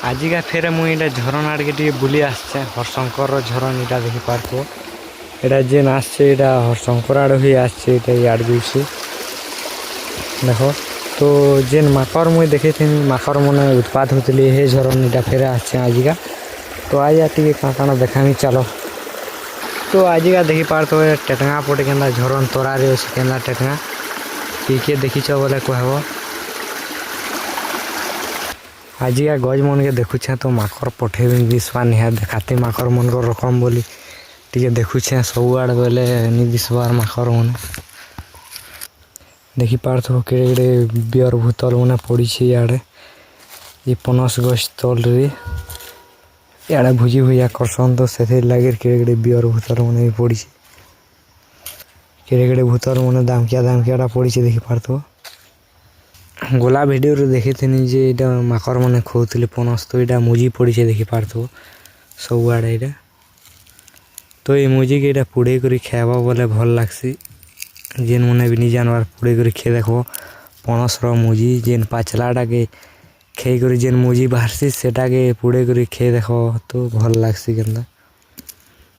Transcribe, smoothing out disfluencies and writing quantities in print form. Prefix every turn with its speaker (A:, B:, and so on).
A: ଆଜିକା ଫେରେ ମୁଁ ଏଇଟା ଝରଣା ଆଡ଼ିକେ ଟିକେ ବୁଲି ଆସିଛେ। ହରଶଙ୍କରର ଝରଣ ଏଇଟା ଦେଖିପାରୁଥିବ। ଏଇଟା ଯେନ୍ ଆସିছে ଏଇଟା ହରଶଙ୍କର ଆଡ଼େ ହିଁ ଆସିছে। ଏଇଟା ଇଆଡ଼େ ଯାଉଛି ଦେଖ। ତ ଯେନ୍ ମାକର ମୁଇଁ ଦେଖିଥିନି ମାକର ମାନେ ଉତ୍ପାତ ହଉଥିଲି ହେ ଝରଣ ଏଇଟା ଫେରେ ଆସିଛେ ଆଜିକା। ତ ଆଜିକା ଟିକେ କାଣା କାଣା ଦେଖାମି ଚାଲ। ତ ଆଜିକା ଦେଖିପାରୁଥିବ ଟେଟଙ୍ଗା ପଟେ କେନ୍ତା ଝରଣ ତରାରେ ଅଛି କେନ୍ତା ଟେଟଙ୍ଗା କିଏ ଦେଖିଛ ବୋଲେ କହିବ। ଆଜିକା ଗଛ୍ ମନକେ ଦେଖୁଛେଁ ତ ମାକର ପଠେଇବି ଦିଶବା ନିହାତି ଦେખાତି ମାକର ମନକର ରକମ ବୋଲି ଟିକେ ଦେଖୁଛେଁ ସବୁଆଡ଼େ ବୋଇଲେ ନି ଦିଶବାର୍ ମାକର ମାନେ ଦେଖିପାରୁଥିବ କେଡ଼େ କେଡ଼େ ବିଅର ଭୂତଲ ମାନେ ପଡ଼ିଛି ଇଆଡ଼େ ଏ ପନସ ଗଛ ତଲରେ ଇଆଡ଼େ ଭୋଜି ଭୁଜା କରସନ୍ ତ ସେଥିର୍ ଲାଗି କେଡ଼େ କେଡ଼େ ବିଅର ଭୂତଲ ମାନେ ବି ପଡ଼ିଛି। କେଡ଼େ କେଡ଼େ ଭୂତଲ ମାନେ ଦାମକିଆଟା ପଡ଼ିଛି ଦେଖିପାରୁଥିବ। ଗଲା ଭିଡ଼ିଓରେ ଦେଖିଥିନି ଯେ ଏଇଟା ମାକର ମାନେ ଖୋଉଥିଲେ ପନସ ତ ଏଇଟା ମୁଜି ପଡ଼ିছে ଦେଖିପାରୁଥିବ ସବୁଆଡ଼େ ଏଇଟା। ତ ଏଇ ମୁଜିକି ଏଇଟା ପୁଡ଼େଇ କରି ଖାଇବ ବୋଲେ ଭଲ ଲାଗ୍ସି। ଯେନ୍ ମାନେ ବି ନି ଜାନବାର ପୁଡ଼େଇ କରି ଖେଇ ଦେଖବ ପଣସର ମୁଜି ଯେନ୍ ପାଚଲାଟାକେ ଖେଇ କରି ଯେନ୍ ମୁଜି ବାହାରସି ସେଟାକେ ପୁଡ଼େଇ କରି ଖେଇ ଦେଖ ତ ଭଲ ଲାଗ୍ସି କେନ୍ତା।